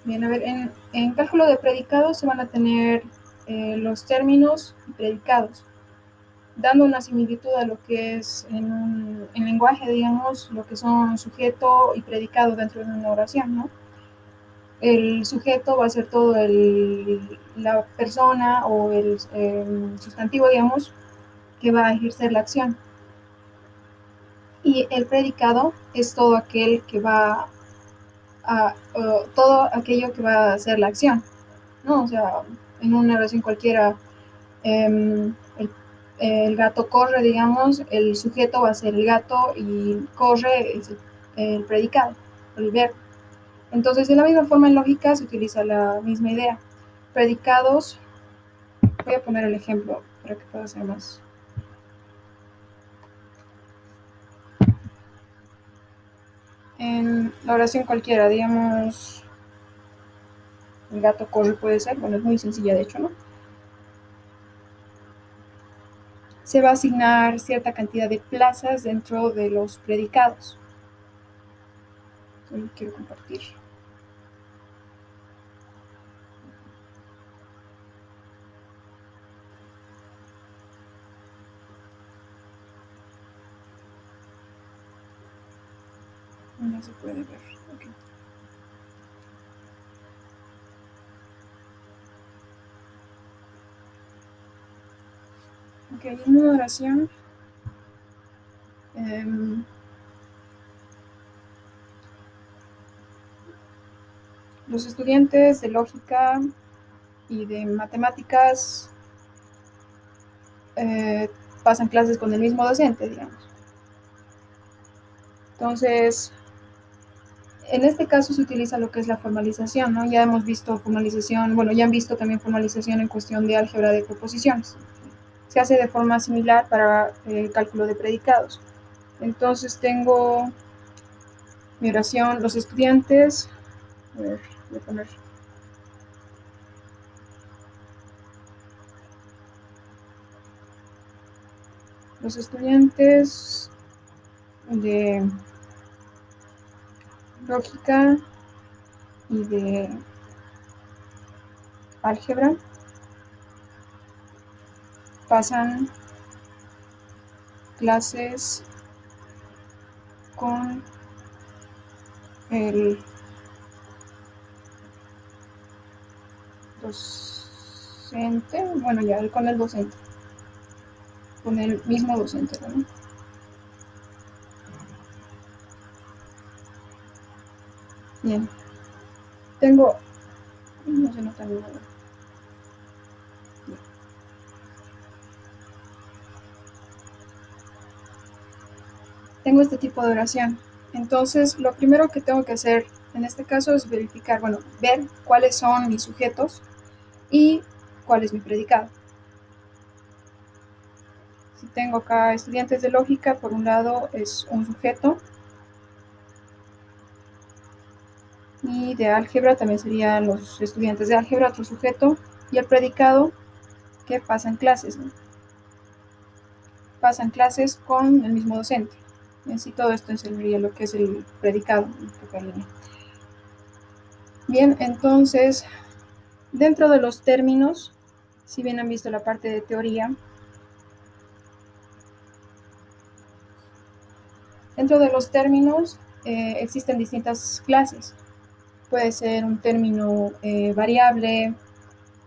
Bien, a ver, en cálculo de predicados se van a tener los términos y predicados, dando una similitud a lo que es en lenguaje, digamos, lo que son sujeto y predicado dentro de una oración, ¿no? El sujeto va a ser todo la persona o el sustantivo, digamos, que va a ejercer la acción. Y el predicado es todo aquel que va todo aquello que va a hacer la acción, ¿no? O sea, en una oración cualquiera, el gato corre, digamos, el sujeto va a ser el gato y corre es el predicado, el verbo. Entonces, de la misma forma en lógica se utiliza la misma idea. Predicados, voy a poner el ejemplo para que pueda ser más. En la oración cualquiera, digamos, el gato corre puede ser, bueno, es muy sencilla de hecho, ¿no? Se va a asignar cierta cantidad de plazas dentro de los predicados. Quiero compartir. No se puede ver. Okay. Ok, en una oración los estudiantes de lógica y de matemáticas pasan clases con el mismo docente, digamos. Entonces, en este caso se utiliza lo que es la formalización, ¿no? Ya hemos visto formalización, bueno, ya han visto también formalización en cuestión de álgebra de proposiciones. Se hace de forma similar para el cálculo de predicados. Entonces tengo mi oración, los estudiantes, a ver, voy a poner los estudiantes de lógica y de álgebra pasan clases con el docente, bueno, ya con el docente, con el mismo docente, ¿no? Bien, tengo, no se nota nada. Tengo este tipo de oración. Entonces, lo primero que tengo que hacer en este caso es verificar, bueno, ver cuáles son mis sujetos y cuál es mi predicado. Si tengo acá estudiantes de lógica, por un lado es un sujeto, y de álgebra también serían los estudiantes de álgebra, otro sujeto, y el predicado que pasan clases, ¿no? Pasan clases con el mismo docente. Y así todo esto sería lo que es el predicado. Bien, entonces, dentro de los términos, si bien han visto la parte de teoría, dentro de los términos existen distintas clases. Puede ser un término variable,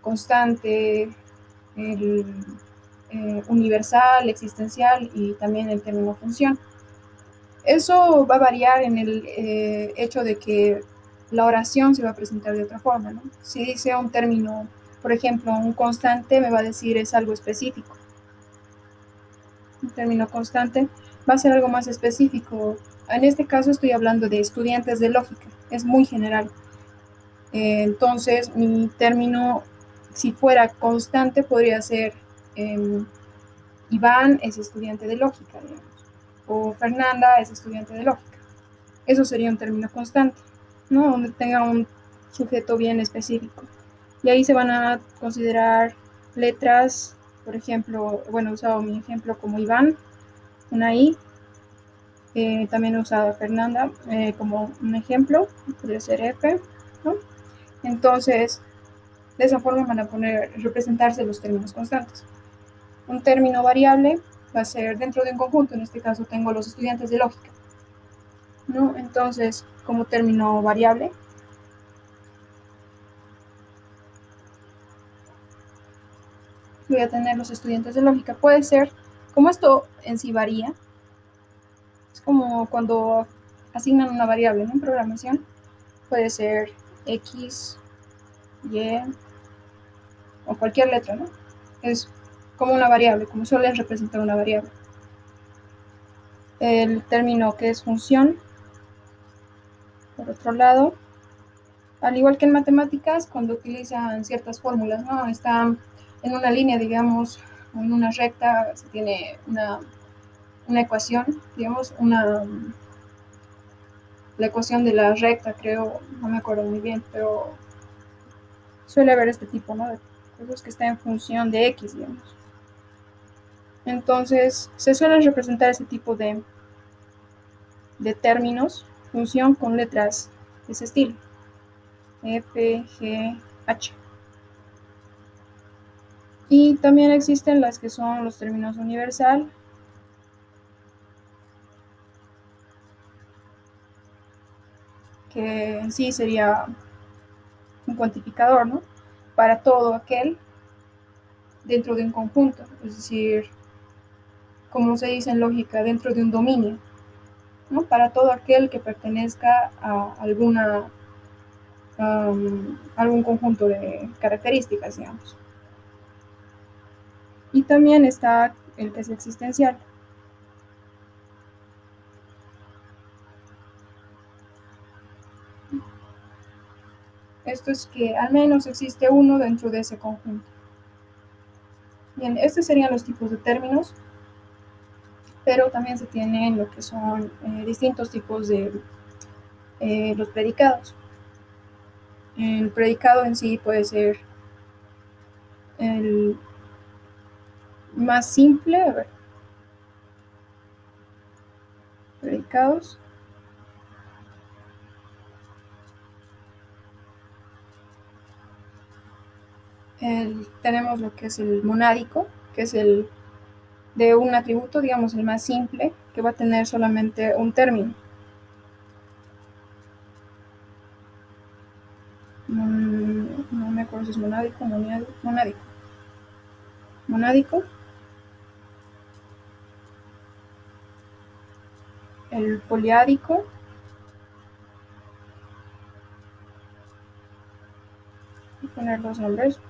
constante, el universal, existencial y también el término función. Eso va a variar en el hecho de que la oración se va a presentar de otra forma, ¿no? Si dice un término, por ejemplo, un constante, me va a decir es algo específico. Un término constante va a ser algo más específico. En este caso estoy hablando de estudiantes de lógica, es muy general. Entonces, mi término, si fuera constante, podría ser Iván es estudiante de lógica, digamos, o Fernanda es estudiante de lógica. Eso sería un término constante, ¿no? Donde tenga un sujeto bien específico. Y ahí se van a considerar letras, por ejemplo, bueno, he usado mi ejemplo como Iván, una I. También he usado Fernanda como un ejemplo, podría ser F, ¿no? Entonces, de esa forma van a representarse los términos constantes. Un término variable va a ser dentro de un conjunto, en este caso tengo los estudiantes de lógica, ¿no? Entonces, como término variable, voy a tener los estudiantes de lógica. Puede ser, como esto en sí varía, es como cuando asignan una variable en programación, puede ser X, Y o cualquier letra, ¿no? Es como una variable, como suelen representar una variable. El término que es función, por otro lado, al igual que en matemáticas, cuando utilizan ciertas fórmulas, ¿no? Están en una línea, digamos, en una recta, se tiene una ecuación, digamos, la ecuación de la recta, creo, no me acuerdo muy bien, pero suele haber este tipo, ¿no? De cosas que están en función de X, digamos. Entonces, se suelen representar ese tipo de términos, función con letras de ese estilo, F, G, H. Y también existen las que son los términos universal, que en sí sería un cuantificador, ¿no? Para todo aquel dentro de un conjunto, es decir, como se dice en lógica, dentro de un dominio, ¿no? Para todo aquel que pertenezca a algún conjunto de características, digamos. Y también está el que es existencial. Esto es que al menos existe uno dentro de ese conjunto. Bien, estos serían los tipos de términos, pero también se tienen lo que son distintos tipos de los predicados. El predicado en sí puede ser el más simple, a ver, predicados. Tenemos lo que es el monádico, que es el de un atributo, digamos el más simple, que va a tener solamente un término. No me acuerdo si es monádico, monádico. Monádico. El poliádico. Voy a poner los nombres.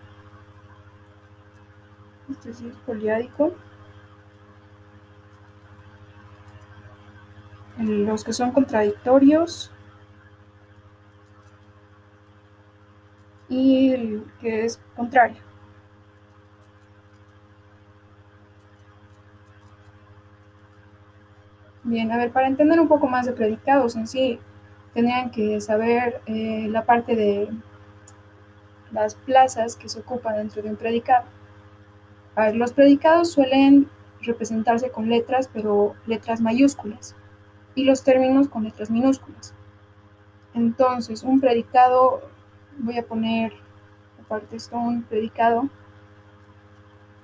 Este sí es poliádico. Los que son contradictorios. Y el que es contrario. Bien, a ver, para entender un poco más de predicados en sí, tendrían que saber la parte de las plazas que se ocupan dentro de un predicado. A ver, los predicados suelen representarse con letras, pero letras mayúsculas, y los términos con letras minúsculas. Entonces, un predicado, voy a poner aparte esto, un predicado,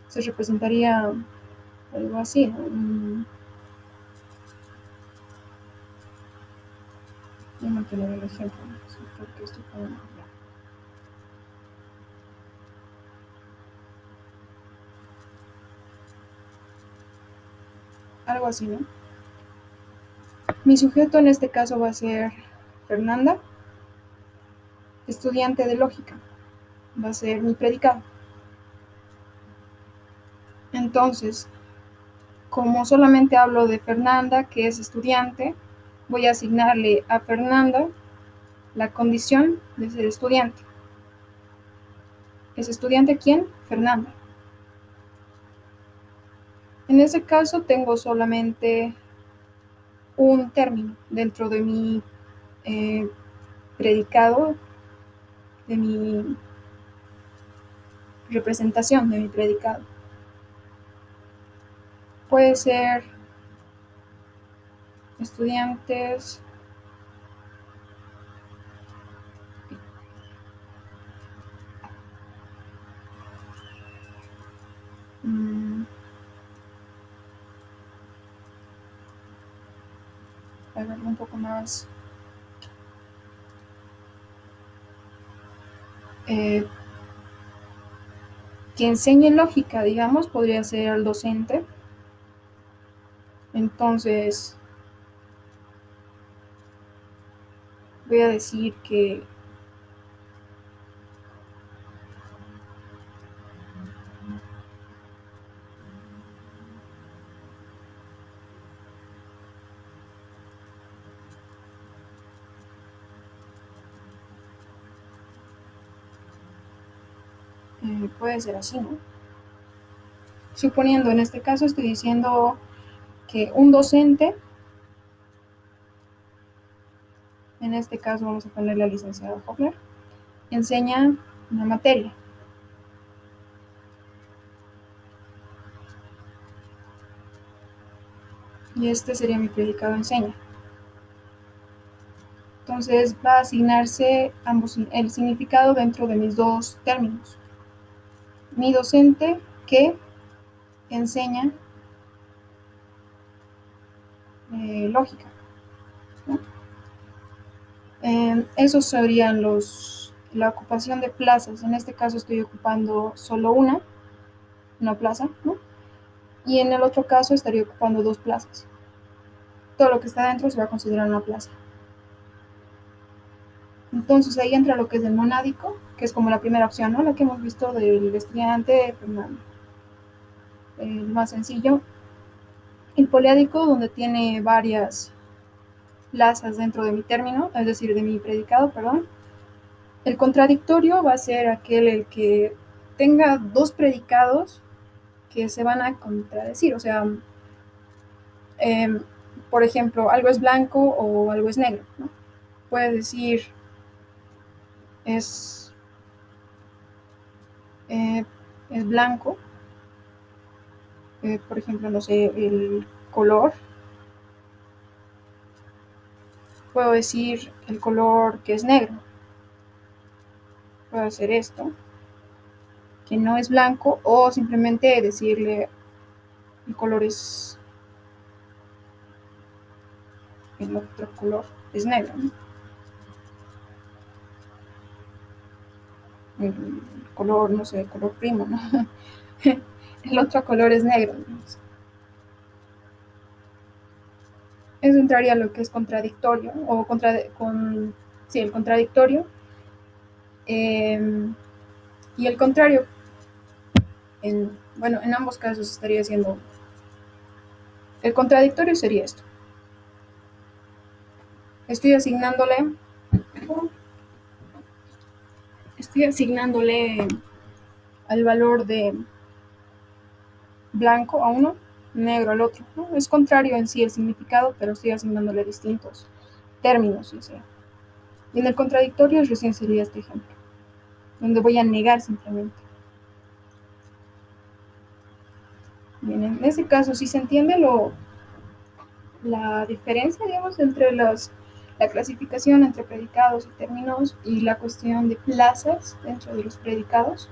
se representaría algo así, ¿no? Voy a mantener el ejemplo, porque esto fue algo así, ¿no? Mi sujeto en este caso va a ser Fernanda, estudiante de lógica, va a ser mi predicado. Entonces, como solamente hablo de Fernanda, que es estudiante, voy a asignarle a Fernanda la condición de ser estudiante. ¿Es estudiante quién? Fernanda. En ese caso tengo solamente un término dentro de mi predicado, de mi representación de mi predicado. Puede ser estudiantes para verlo un poco más que enseñe lógica, digamos, podría ser al docente. Entonces, voy a decir que puede ser así, ¿no? Suponiendo, en este caso estoy diciendo que un docente, en este caso vamos a ponerle al licenciado Hofler, enseña una materia. Y este sería mi predicado enseña. Entonces va a asignarse ambos el significado dentro de mis dos términos. Mi docente que enseña lógica, ¿no? Esos serían la ocupación de plazas. En este caso estoy ocupando solo una plaza, ¿no? Y en el otro caso estaría ocupando dos plazas. Todo lo que está dentro se va a considerar una plaza. Entonces ahí entra lo que es el monádico, que es como la primera opción, ¿no? La que hemos visto del estudiante, el más sencillo. El poliádico, donde tiene varias plazas dentro de mi término, es decir, de mi predicado, perdón. El contradictorio va a ser el que tenga dos predicados que se van a contradecir, o sea, eh, por ejemplo, algo es blanco o algo es negro, ¿no? Puedes decir es, eh, es blanco, por ejemplo, no sé, el color. Puedo decir el color que es negro. Puedo hacer esto, que no es blanco, o simplemente decirle el color es el otro color es negro, ¿no? El color, no sé, color primo, ¿no? El otro color es negro, ¿no? Eso entraría a lo que es contradictorio, o sí, el contradictorio. Y el contrario, bueno, en ambos casos estaría siendo, el contradictorio sería esto. Estoy asignándole, estoy asignándole al valor de blanco a uno, negro al otro, ¿no? Es contrario en sí el significado, pero estoy asignándole distintos términos, o sea. Y en el contradictorio recién sería este ejemplo, donde voy a negar simplemente. Bien, en ese caso, si se entiende la diferencia, digamos, entre la clasificación entre predicados y términos y la cuestión de plazas dentro de los predicados.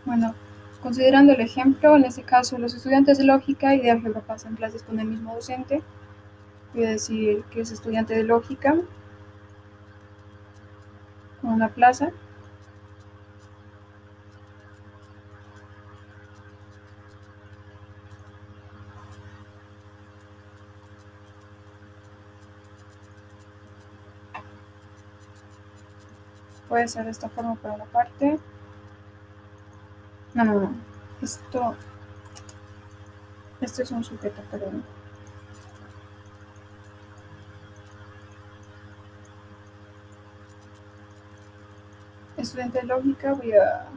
Bueno, considerando el ejemplo, en este caso los estudiantes de lógica y de álgebra pasan clases con el mismo docente. Voy a decir que es estudiante de lógica con una plaza. Puede ser de esta forma para la parte. No. Esto es un sujeto, perdón. Estudiante de lógica voy a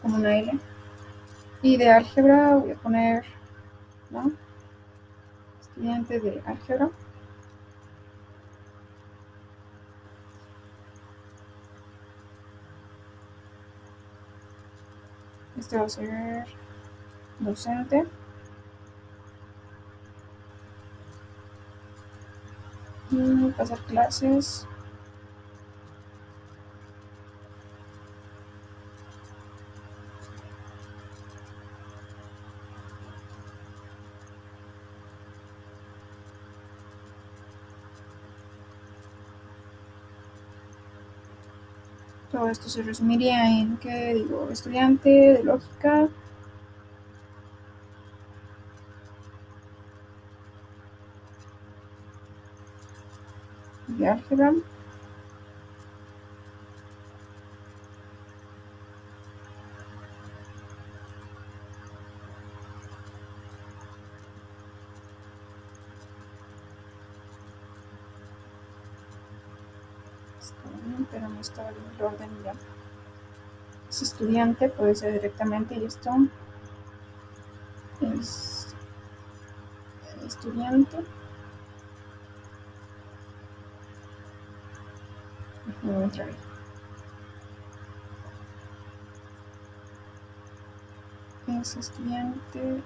como una L. Y de álgebra voy a poner, ¿no? estudiante de álgebra. Este va a ser docente. Y pasar clases. Todo esto se resumiría en, ¿qué digo? Estudiante de lógica. De álgebra. Está bien, pero no está bien el orden ya. Es estudiante, puede ser directamente, y esto es estudiante. Voy a entrar ahí. Es estudiante.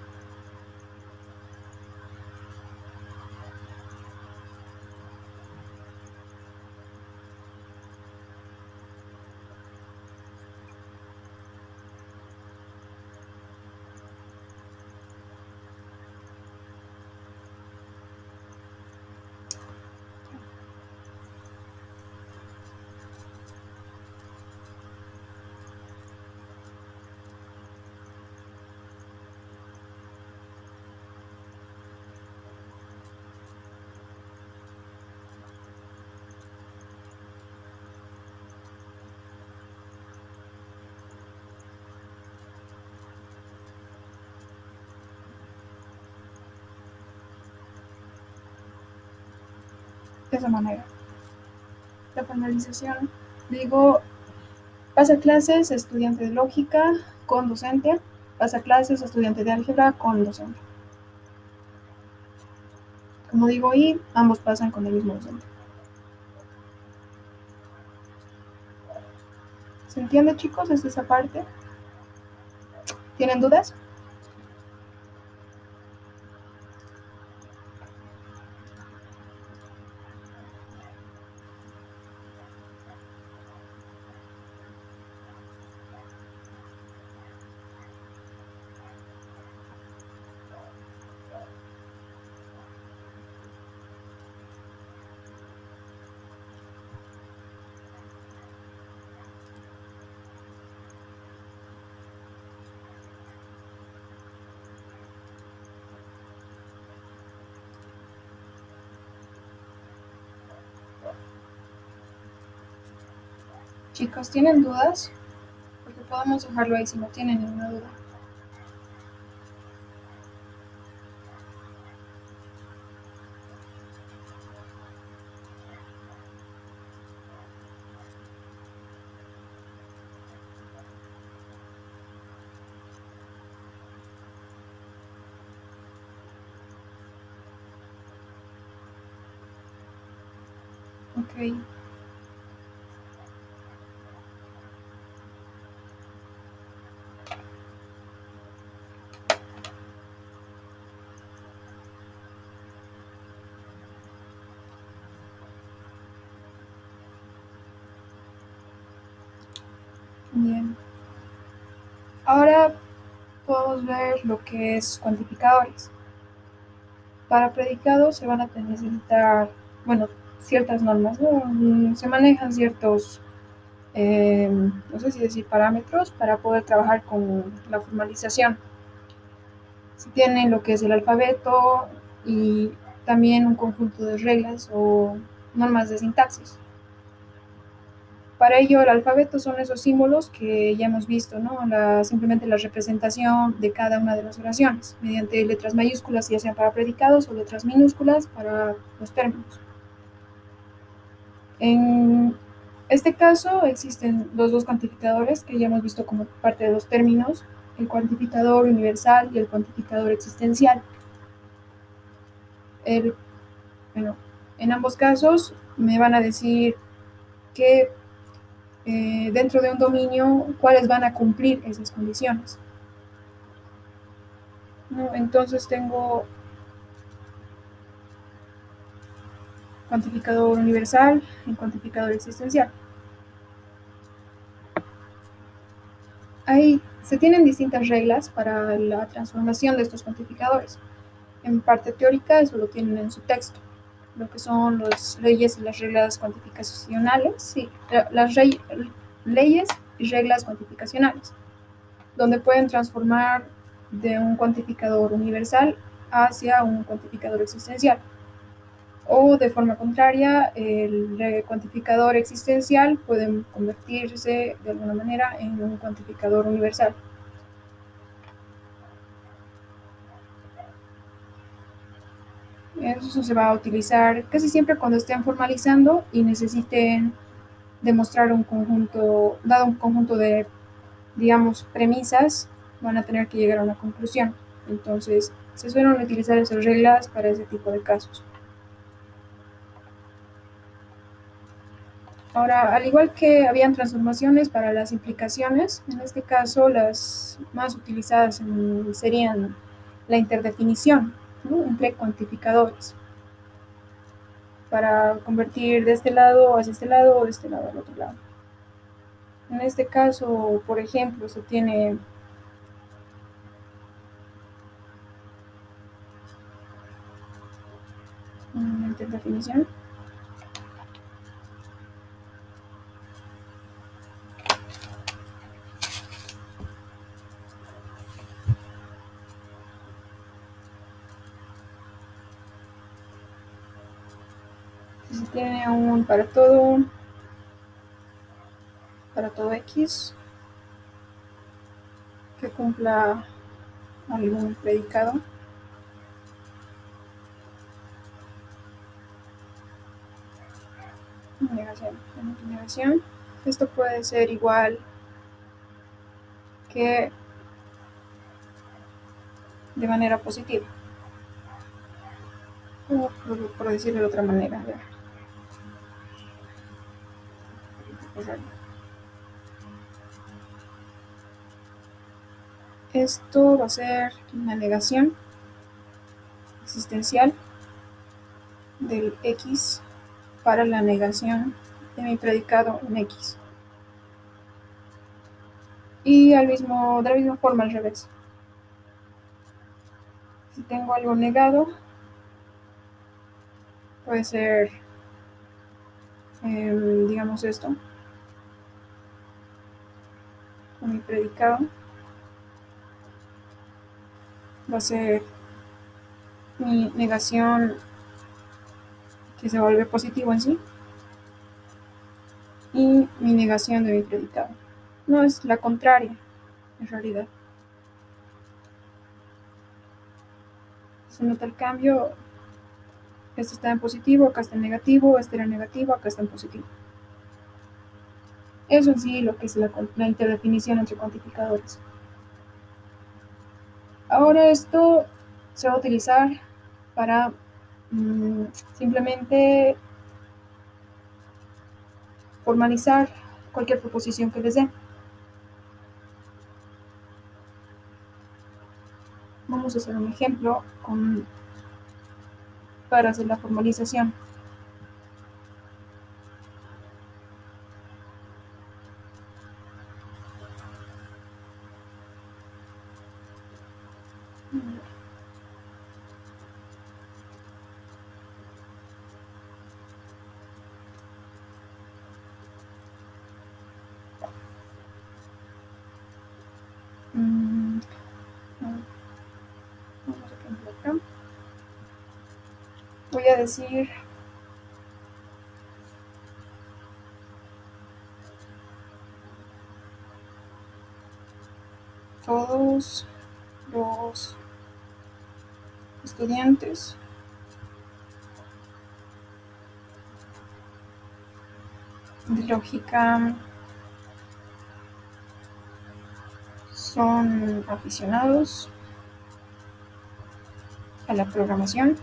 De esa manera. La formalización, digo, pasa clases estudiante de lógica con docente, pasa clases estudiante de álgebra con docente. Como digo, y ambos pasan con el mismo docente. ¿Se entiende, chicos, desde esa parte? ¿Tienen dudas? Chicos, ¿tienen dudas? Porque podemos dejarlo ahí si no tienen ninguna duda. Ok. Bien. Ahora podemos ver lo que es cuantificadores. Para predicados se van a necesitar, bueno, ciertas normas, ¿no? Se manejan ciertos, no sé si decir parámetros para poder trabajar con la formalización. Se tiene lo que es el alfabeto y también un conjunto de reglas o normas de sintaxis. Para ello, el alfabeto son esos símbolos que ya hemos visto, ¿no? Simplemente la representación de cada una de las oraciones, mediante letras mayúsculas, ya sean para predicados, o letras minúsculas para los términos. En este caso existen los dos cuantificadores que ya hemos visto como parte de los términos, el cuantificador universal y el cuantificador existencial. bueno, en ambos casos me van a decir que dentro de un dominio cuáles van a cumplir esas condiciones, ¿no? Entonces tengo cuantificador universal y cuantificador existencial. Se tienen distintas reglas para la transformación de estos cuantificadores. En parte teórica, eso lo tienen en su texto, lo que son las leyes y las reglas cuantificacionales, sí, leyes y reglas cuantificacionales, donde pueden transformar de un cuantificador universal hacia un cuantificador existencial. O de forma contraria, el cuantificador existencial puede convertirse de alguna manera en un cuantificador universal. Eso se va a utilizar casi siempre cuando estén formalizando y necesiten demostrar dado un conjunto de, digamos, premisas, van a tener que llegar a una conclusión. Entonces, se suelen utilizar esas reglas para ese tipo de casos. Ahora, al igual que habían transformaciones para las implicaciones, en este caso las más utilizadas serían la interdefinición, ¿no?, entre cuantificadores, para convertir de este lado hacia este lado o de este lado al otro lado. En este caso, por ejemplo, se tiene una interdefinición. Se tiene un para todo X que cumpla algún predicado. Negación. Esto puede ser igual que de manera positiva. O por decirlo de otra manera. Esto va a ser una negación existencial del X para la negación de mi predicado en X. Y de la misma forma al revés. Si tengo algo negado, puede ser, digamos esto, con mi predicado, va a ser mi negación que se vuelve positivo en sí y mi negación de mi predicado. No es la contraria, en realidad. Se nota el cambio. Este está en positivo, acá está en negativo, este era en negativo, acá está en positivo. Eso en sí lo que es la interdefinición entre cuantificadores. Ahora esto se va a utilizar para simplemente formalizar cualquier proposición que les dé. Vamos a hacer un ejemplo para hacer la formalización. Vamos a ejemplo acá. Voy a decir todos los estudiantes de lógica son aficionados a la programación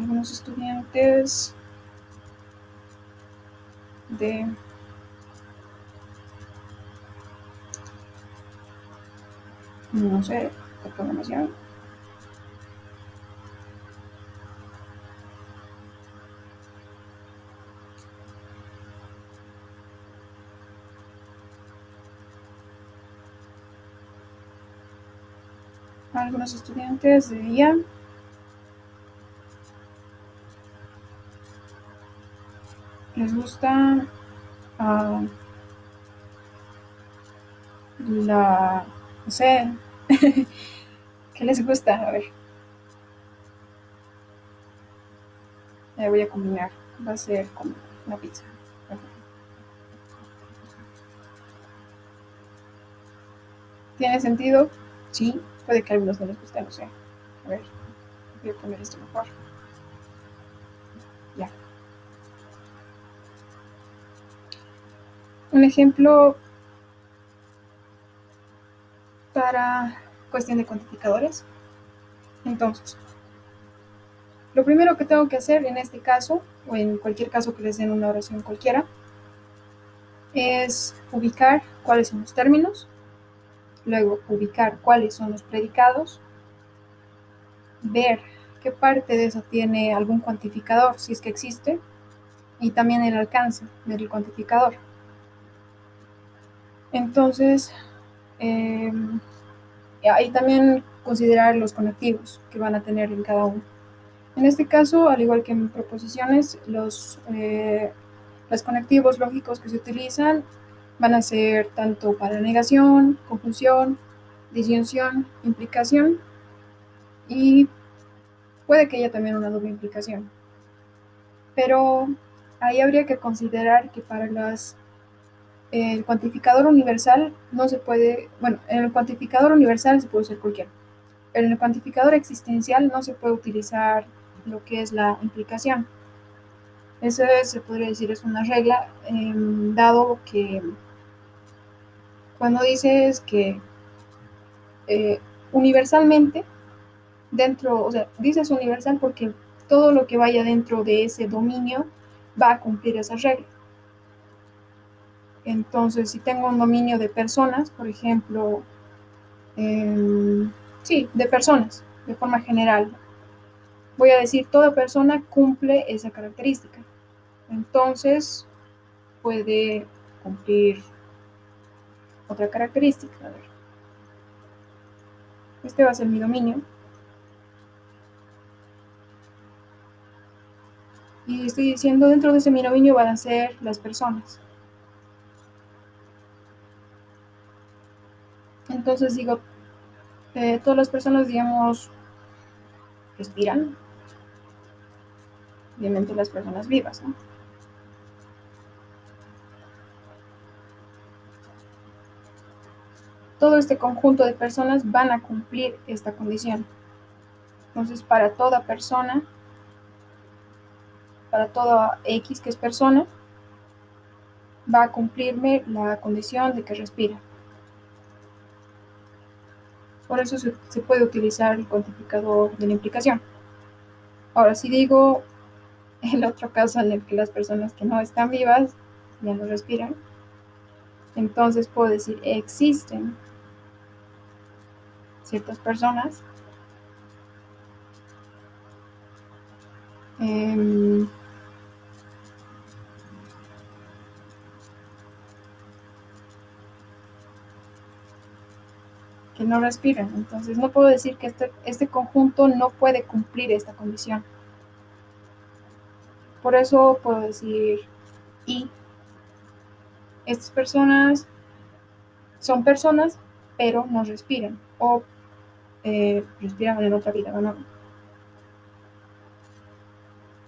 algunos estudiantes de no sé, de programación. Algunos estudiantes de IA les gusta no sé, ¿qué les gusta? A ver, voy a combinar, va a ser como una pizza. ¿Tiene sentido? Sí, puede que a algunos no les guste, no sé. A ver, voy a poner esto mejor. Ya. Un ejemplo para cuestión de cuantificadores. Entonces, lo primero que tengo que hacer en este caso, o en cualquier caso que les den una oración cualquiera, es ubicar cuáles son los términos, luego ubicar cuáles son los predicados, ver qué parte de eso tiene algún cuantificador, si es que existe, y también el alcance del cuantificador. Entonces, ahí también considerar los conectivos que van a tener en cada uno. En este caso, al igual que en proposiciones, los conectivos lógicos que se utilizan van a ser tanto para negación, conjunción, disyunción, implicación y puede que haya también una doble implicación. Pero ahí habría que considerar que para el cuantificador universal no se puede, bueno, en el cuantificador universal se puede usar cualquiera, pero en el cuantificador existencial no se puede utilizar lo que es la implicación. Eso se podría decir es una regla, dado que cuando dices que universalmente, dentro, o sea, dices universal porque todo lo que vaya dentro de ese dominio va a cumplir esa regla. Entonces, si tengo un dominio de personas, por ejemplo, sí, de personas, de forma general, voy a decir toda persona cumple esa característica. Entonces, puede cumplir otra característica. A ver. Este va a ser mi dominio. Y estoy diciendo dentro de ese mi dominio van a ser las personas. Entonces digo, todas las personas, digamos, respiran. Obviamente las personas vivas, ¿no? Todo este conjunto de personas van a cumplir esta condición. Entonces, para toda persona, para toda X que es persona, va a cumplirme la condición de que respira. Por eso se puede utilizar el cuantificador de la implicación. Ahora, si digo el otro caso en el que las personas que no están vivas ya no respiran, entonces puedo decir existen ciertas personas que no respiran. Entonces no puedo decir que este conjunto no puede cumplir esta condición. Por eso puedo decir y estas personas son personas, pero no respiran o respiran en otra vida,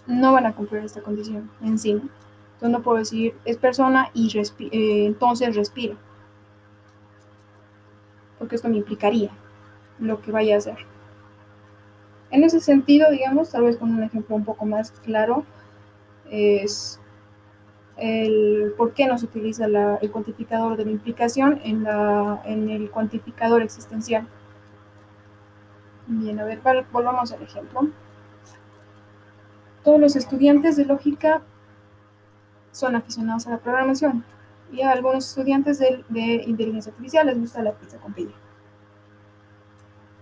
no van a cumplir esta condición en sí. Entonces no puedo decir es persona y entonces respira, porque esto me implicaría lo que vaya a hacer. En ese sentido, digamos, tal vez con un ejemplo un poco más claro, es el por qué no se utiliza el cuantificador de la implicación en el cuantificador existencial. Bien, a ver, volvamos al ejemplo. Todos los estudiantes de lógica son aficionados a la programación y a algunos estudiantes de inteligencia artificial les gusta la pizza con piña.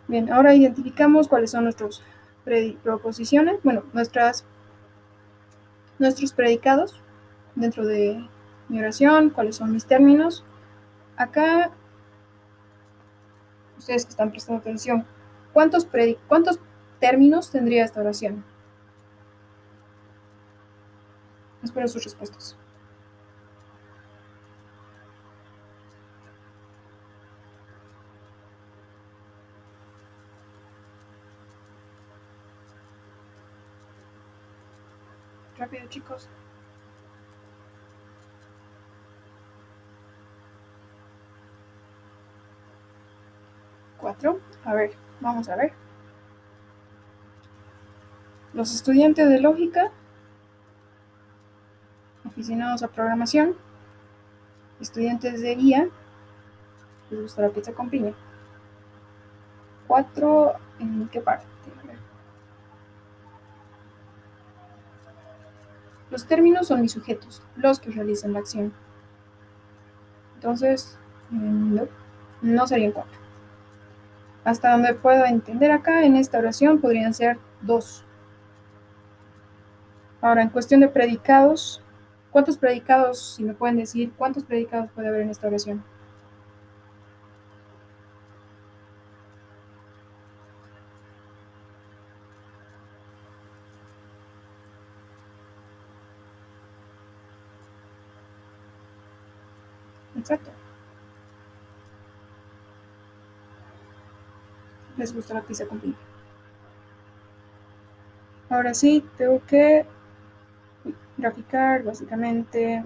Bien, ahora identificamos cuáles son nuestras proposiciones, bueno, nuestros predicados dentro de mi oración, cuáles son mis términos. Acá, ustedes que están prestando atención, ¿cuántos términos tendría esta oración? Espero sus respuestas. Rápido, chicos. 4. A ver, vamos a ver. Los estudiantes de lógica, aficionados a programación, estudiantes de guía, les gusta la pizza con piña. 4, ¿en qué parte? A ver. Los términos son mis sujetos, los que realizan la acción. Entonces, no serían 4. Hasta donde puedo entender acá, en esta oración podrían ser 2. Ahora, en cuestión de predicados, ¿cuántos predicados, si me pueden decir, cuántos predicados puede haber en esta oración? Exacto. Les gusta la pizza con piña. Ahora sí, tengo que graficar básicamente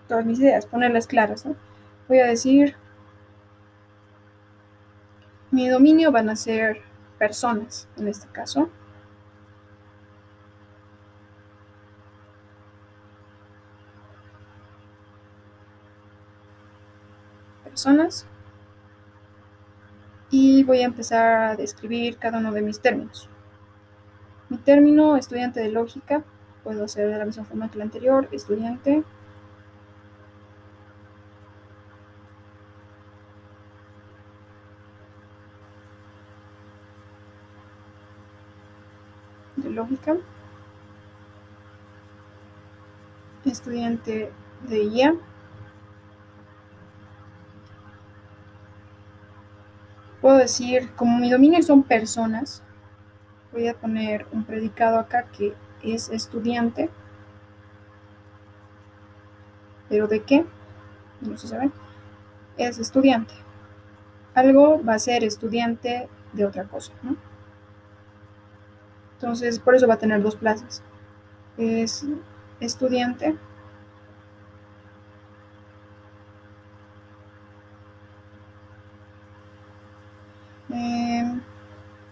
todas mis ideas, ponerlas claras, ¿no? Voy a decir, mi dominio van a ser personas, en este caso. Personas. Y voy a empezar a describir cada uno de mis términos. Mi término, estudiante de lógica, puedo hacer de la misma forma que el anterior, estudiante. De lógica. Estudiante de IA. Puedo decir, como mi dominio son personas, voy a poner un predicado acá que es estudiante. ¿Pero de qué? No se sabe. Es estudiante. Algo va a ser estudiante de otra cosa, ¿no? Entonces, por eso va a tener 2 plazas. Es estudiante.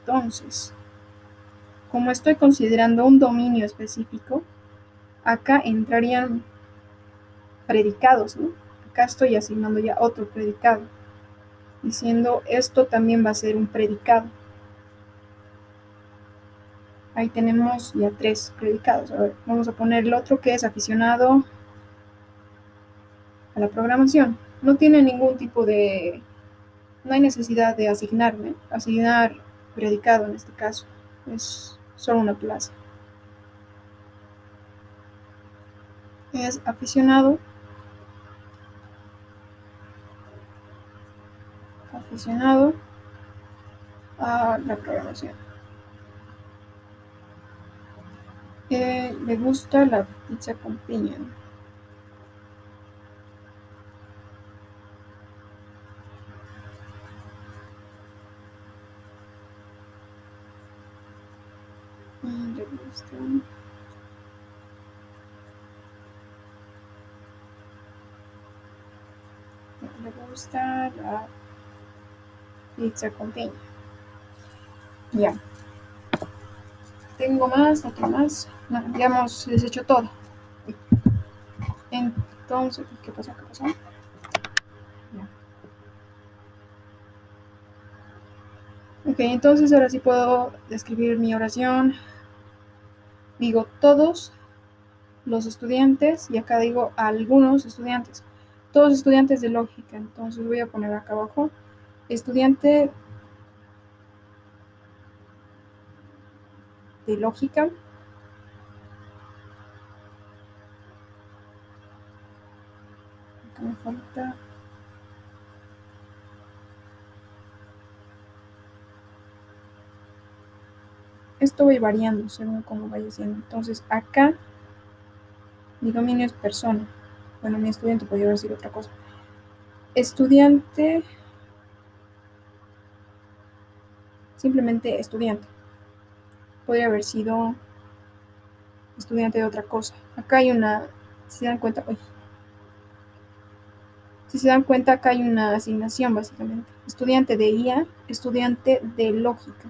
Entonces, como estoy considerando un dominio específico, acá entrarían predicados, ¿no? Acá estoy asignando ya otro predicado, diciendo esto también va a ser un predicado. Ahí tenemos ya 3 predicados. A ver, vamos a poner el otro que es aficionado a la programación. No tiene ningún tipo de... No hay necesidad de asignar predicado en este caso. Es solo una plaza. Es aficionado a la programación. Le gusta la pizza con piña. Le gusta la pizza con piña. Ya. Tengo más, otro más. No, ya hemos deshecho todo. Entonces, ¿qué pasó? Ya. Ok, entonces ahora sí puedo describir mi oración. digo todos los estudiantes, y acá digo algunos estudiantes, todos estudiantes de lógica. Entonces voy a poner acá abajo, estudiante de lógica, acá me falta, esto va variando según cómo vaya siendo. Entonces acá mi dominio es persona. Bueno, mi estudiante podría decir otra cosa. Estudiante, simplemente estudiante. Podría haber sido estudiante de otra cosa. Acá hay una, si se dan cuenta, uy, si se dan cuenta, acá hay una asignación básicamente. Estudiante de IA, estudiante de lógica.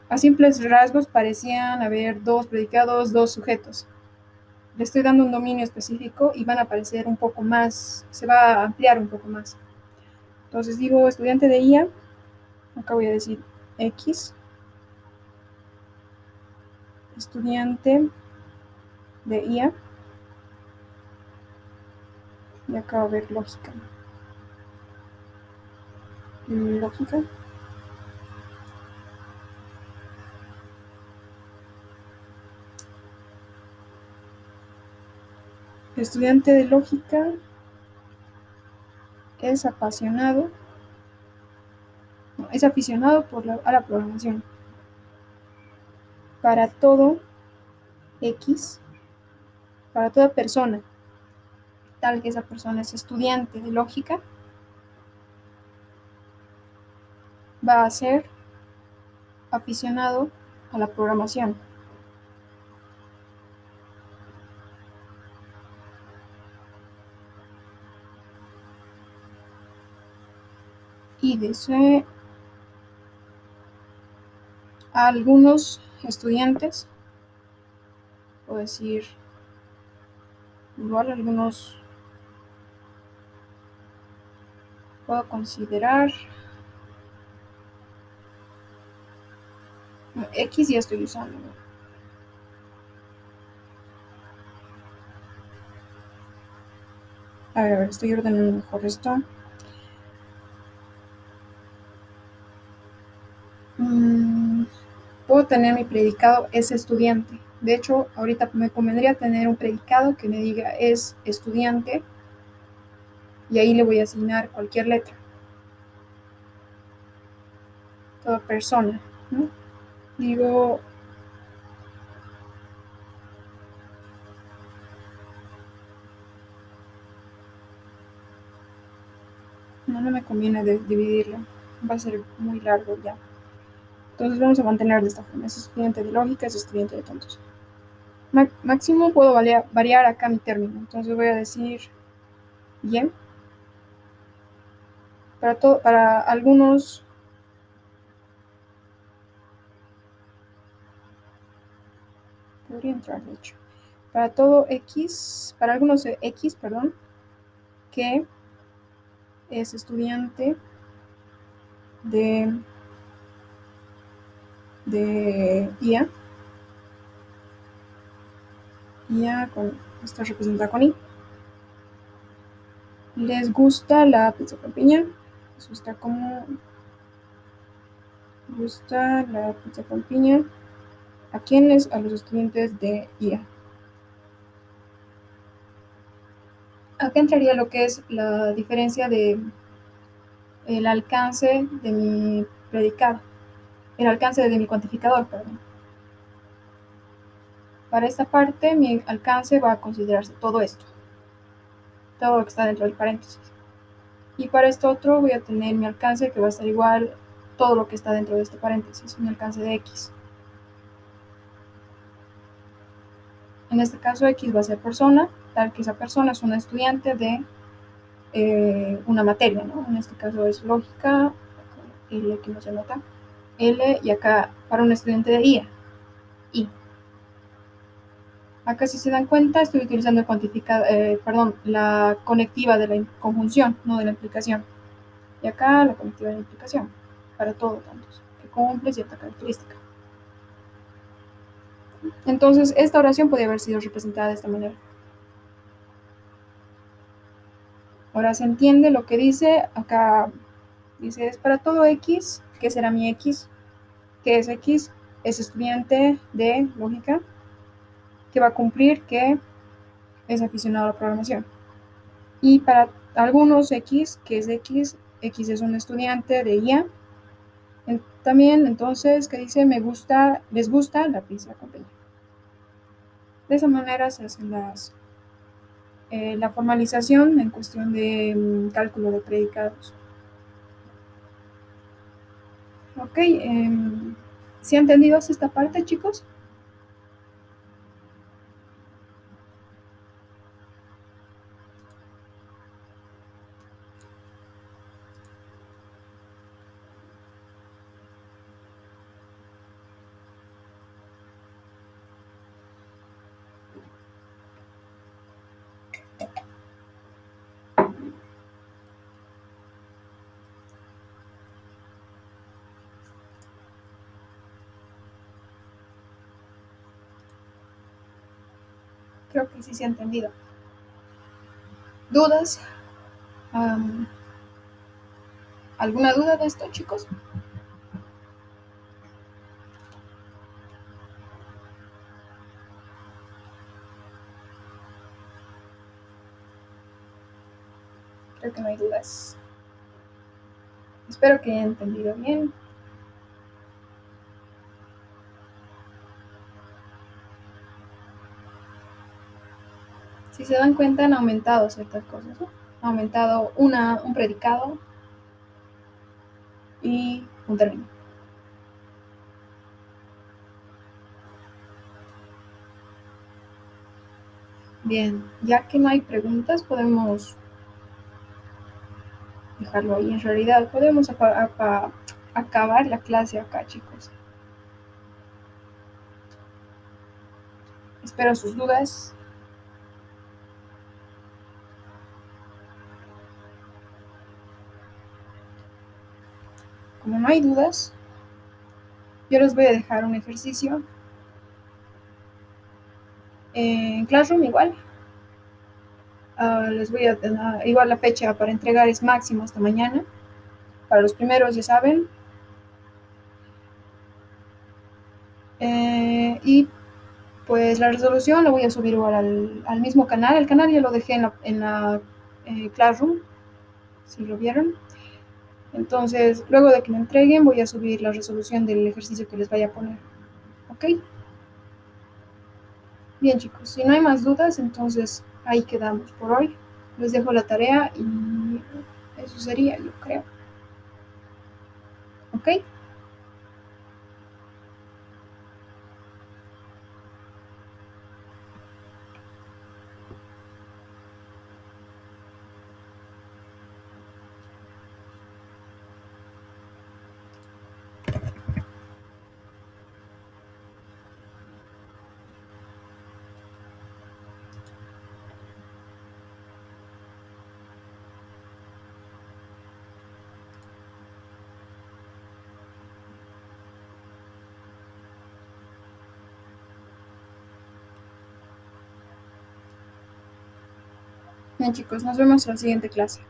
A simples rasgos parecían haber dos predicados, dos sujetos. Le estoy dando un dominio específico y van a aparecer un poco más, se va a ampliar un poco más. Entonces digo estudiante de IA, acá voy a decir X, estudiante de IA, y acá va a ver lógica. Lógica. Estudiante de lógica es apasionado, no, es aficionado a la programación. Para todo X, para toda persona, tal que esa persona es estudiante de lógica, va a ser aficionado a la programación. Y dice a algunos estudiantes, o decir, igual algunos puedo considerar, no, X ya estoy usando, ¿no? A ver, estoy ordenando mejor esto. Puedo tener mi predicado es estudiante. De hecho, ahorita me convendría tener un predicado que me diga es estudiante, y ahí le voy a asignar cualquier letra. Toda persona, ¿no? Digo, no me conviene dividirlo, va a ser muy largo ya. Entonces vamos a mantener de esta forma. Es estudiante de lógica, es estudiante de tontos. Máximo puedo variar acá mi término. Entonces voy a decir bien. Para algunos, podría entrar de hecho. Para todo X, para algunos X, perdón, que es estudiante de IA. IA está representada con I. Les gusta la pizza con piña. Eso está como gusta la pizza con piña. ¿A quiénes? A los estudiantes de IA. Acá entraría lo que es la diferencia de el alcance de mi predicado, el alcance de mi cuantificador, perdón. Para esta parte, mi alcance va a considerarse todo esto, todo lo que está dentro del paréntesis. Y para esto otro voy a tener mi alcance que va a ser igual todo lo que está dentro de este paréntesis, mi alcance de X. En este caso X va a ser persona, tal que esa persona es una estudiante de una materia, ¿no? En este caso es lógica, L que no se nota, L, y acá para un estudiante de IA, I. Acá si se dan cuenta estoy utilizando el la conectiva de la conjunción, no de la implicación. Y acá la conectiva de la implicación, para todo tantos, que cumple cierta característica. Entonces, esta oración podría haber sido representada de esta manera. Ahora se entiende lo que dice acá. Dice, es para todo X. ¿Qué será mi X? ¿Qué es X? Es estudiante de lógica que va a cumplir que es aficionado a la programación. Y para algunos X, que es X, X es un estudiante de IA. También, entonces, que dice, les gusta la pizza con piña. De esa manera se hacen la formalización en cuestión de cálculo de predicados. Ok, ¿sí han entendido esta parte, chicos? Creo que sí se ha entendido. ¿Dudas? Um, ¿Alguna duda de esto, chicos? Creo que no hay dudas. Espero que hayan entendido bien. Si se dan cuenta, han aumentado ciertas cosas, ¿no? Ha aumentado un predicado y un término. Bien, ya que no hay preguntas, podemos dejarlo ahí. En realidad, podemos acabar la clase acá, chicos. Espero sus dudas. Como no hay dudas, yo les voy a dejar un ejercicio en Classroom igual. Les voy a igual la fecha para entregar es máximo hasta mañana. Para los primeros, ya saben. Y pues la resolución la voy a subir igual al mismo canal. El canal ya lo dejé en la Classroom, si lo vieron. Entonces, luego de que me entreguen, voy a subir la resolución del ejercicio que les vaya a poner. ¿Ok? Bien, chicos, si no hay más dudas, entonces ahí quedamos por hoy. Les dejo la tarea y eso sería, yo creo. ¿Ok? Bien, chicos, nos vemos en la siguiente clase.